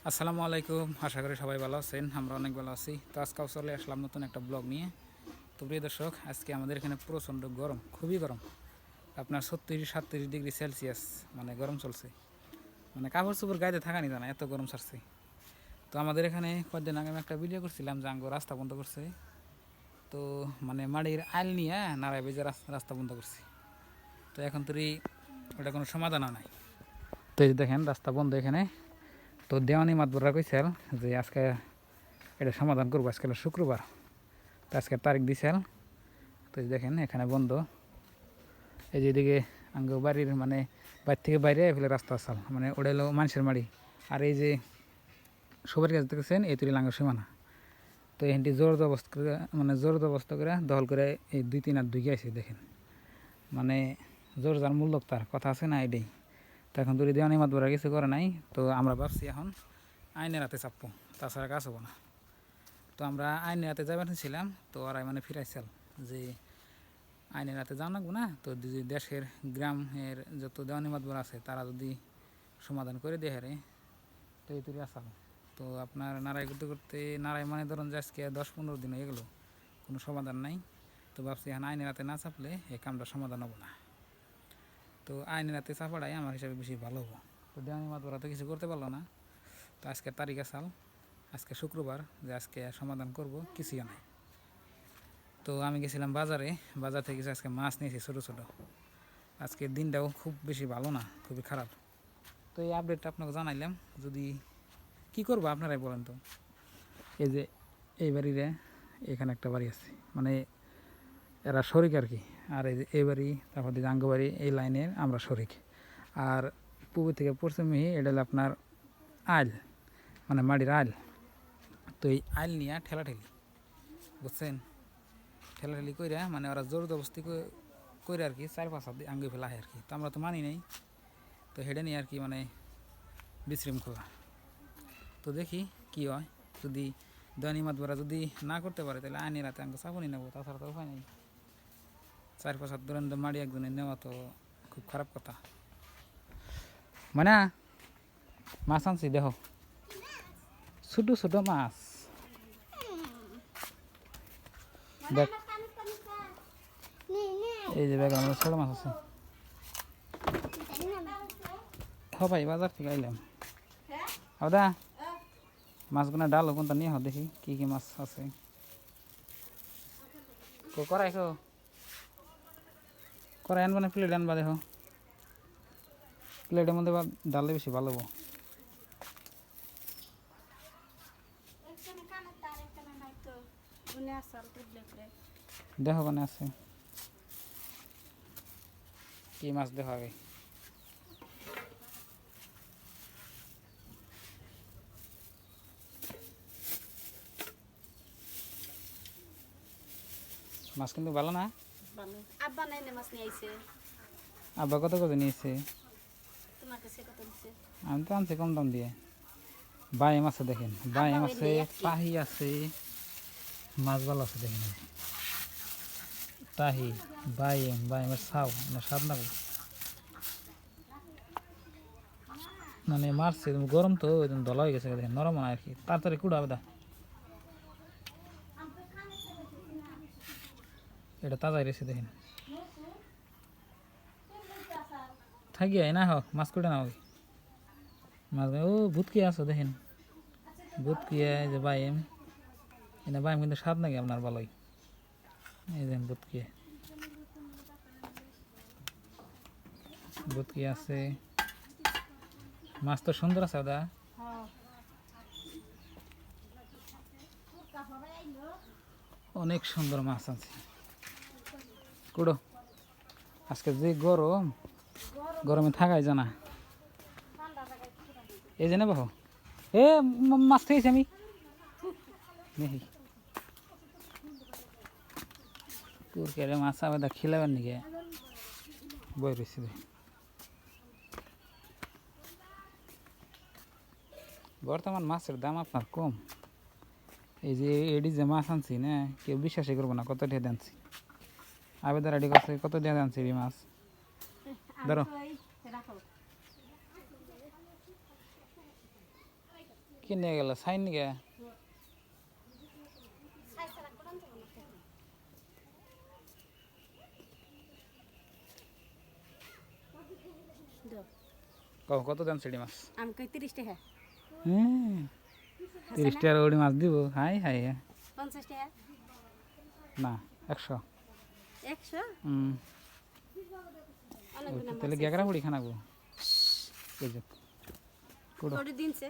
আসসালামু আলাইকুম, আশা করি সবাই ভালো আছেন। আমরা অনেক ভালো আছি। তো আজকেও চলে আসলাম নতুন একটা ব্লগ নিয়ে। তো প্রিয় দর্শক, আজকে আমাদের এখানে প্রচণ্ড গরম, খুবই গরম। আপনার 36-37 ডিগ্রি সেলসিয়াস মানে গরম চলছে। মানে কাপড় চোপড় গায়ে থাকা নিত না, এত গরম ছাড়ছে। তো আমাদের এখানে কয়েকদিন আগে আমি একটা ভিডিও করছিলাম যে আঙ্গ রাস্তা বন্ধ করছে। তো মানে মাটির আইল নিয়ে নাড়াই বেজে রাস্তা বন্ধ করছে। তো এখন তো ওটা কোনো সমাধানও নাই। তো এই দেখেন রাস্তা বন্ধ এখানে। তো দেওয়ানি মাতবররা কইছিল যে আজকে এটা সমাধান করবো, আজকে হলো শুক্রবার। তো আজকের তারিখ দিছিল। তো দেখেন এখানে বন্ধ। এই যে এদিকে আঙ্গ বাড়ির মানে বাইর থেকে বাইরে ফেলে রাস্তা আসাল, মানে ওটা হলো মানুষের বাড়ি। আর এই যে সবার কাছে দেখেছেন এই তুলি লাঙ্গ সীমানা। তো এখানটি জোর জবস্ত করে মানে জোর জবস্ত করে দখল করে এই 2-3 হাত ঢুকে আছে দেখেন। মানে জোর যার মূল্য তার কথা আছে না, এটাই। তো এখন তুলি দেওয়ানি মাতবরা কিছু করে নাই। তো আমরা ভাবছি এখন আইনের হাতে চাপবো, তাছাড়া কাজ হবো না। তো আমরা আইনের হাতে যাবেন ছিলাম, তো ওরাই মানে ফিরাইছিল যে আইনের হাতে যাওয়া লাগবো না। তো যদি দেশের গ্রামের যত দেওয়ানি মাতবর আছে তারা যদি সমাধান করে দেয় হারে, তো এই তুই আসাল। তো আপনার নাড়াই করতে করতে নাড়াই মানে ধরুন যে আজকে 10-15 দিন হয়ে গেলো, কোনো সমাধান নাই। তো ভাবছি এখন আইনের হাতে না চাপলে এই কামটা সমাধান হবো না। তো আইনের হাতে চাপাটাই আমার হিসাবে বেশি ভালো হবো। তো দেওয়ানি মাতবরা তো কিছু করতে পারলো না। তো আজকের তারিখ আসাল, আজকে শুক্রবার, যে আজকে সমাধান করব কিছুই নাই। তো আমি গেছিলাম বাজারে, বাজার থেকে আজকে মাছ নিয়েছি ছোটো ছোটো। আজকের দিনটাও খুব বেশি ভালো না, খুবই খারাপ। তো এই আপডেটটা আপনাকে জানাইলাম। যদি কি করবো আপনারাই বলেন তো। এই যে এই বাড়িরে এখানে একটা বাড়ি আছে, মানে এরা শরিক আর কি। আর এই যে এই বাড়ি, তারপর দিকে আঙ্গ বাড়ি, এই লাইনের আমরা শরিক। আর পূর্ব থেকে পশ্চিমে এটা হলো আপনার আইল, মানে মাটির আইল। তো এই আইল নিয়ে ঠেলাঠেলি, বুঝছেন, ঠেলাঠেলি কইরা মানে ওরা জোর জবস্তি কইরা আর কি 4-5 হাত আঙ্গুই ফেলা হয় আর কি। তো আমরা তো মানি নাই। তো হেডে নিয়ে আর কি মানে বিশৃঙ্খলা। তো দেখি কি হয়। যদি দৈনিক মাতবরা যদি না করতে পারে তাহলে আইনের রাতে আঙ্গ চাপনি নেবো, তাছাড়া তো উপায় নেই। 4-5 হাত ধরেন মারি একজনের নেওয়া তো খুব খারাপ কথা। মানে মাছ আনছি দেখো, ছোটো ছোটো মাছ। দেখ এই যে ব্যাগ আমাদের ছোটো মাছ আছে। সবাই বাজার থেকে আইলাম। হদা মাছগুলো ডাল কোনটা নিয়ে হো, দেখি কি কি মাছ আছে। করাই করাই আনবা না প্লেট আনবা, দেখো প্লেটের মধ্যে ডালে বেশি ভালো হবো। দেখো কোনে আছে কি মাছ, দেখো আগে। মাছ কিন্তু ভালো না। আব্বা কত করে নিয়েছে? আমি তো আনছি কম দাম দিয়ে। বাইম আছে দেখেন, বাইম আছে, পাহি আছে, মাছ ভালো আছে দেখেন। তাহি বাইমের ছাও না স্বাদ না, মানে মারছে গরম তো ওই জন্য দলা হয়ে গেছে দেখেন, নরম হয় আর কি, তাড়াতাড়ি কুড়া হবে। এটা তাজাই রয়েছে দেখেন। থাকিয়া না হোক মাছ কুটে না হবে মাছ। ও ভুতকি আছো দেখেন, ভুতকি যে বাইম, এনে বাইম কিন্তু স্বাদ নাকি আপনার ভালোই। এই দেখেন ভুতকি, ভুতকি আছে। মাছ তো সুন্দর আছে দাদা, অনেক সুন্দর মাছ আছে। কুড়ো, আজকে যে গরম, গরমে থাকাই জানা। এই যে নেব এ মাছ খেয়েছি আমি দেখি কুরকেরে মাছ আবার খিলাবার নাকি বই রয়েছে। বর্তমান মাছের দাম আপনার কম। এই যে এডি যে মাছ আনছি না, কেউ বিশ্বাসই করবো না কত দিয়ে আনছি। আবেদন রেডি করছে কত দিয়ে আনছি এই মাছ, ধরো কি নিয়ে গেল সাইন নিয়ে কত দাম চিংড়ি মাছ আমি কই 30 টাকা হুম 30 টাকার ওড়ি মাছ দিব হাই হাই 50 টাকা না 100 100 তাহলে গেগরা মুড়ি খানাবো কোটি দিনছে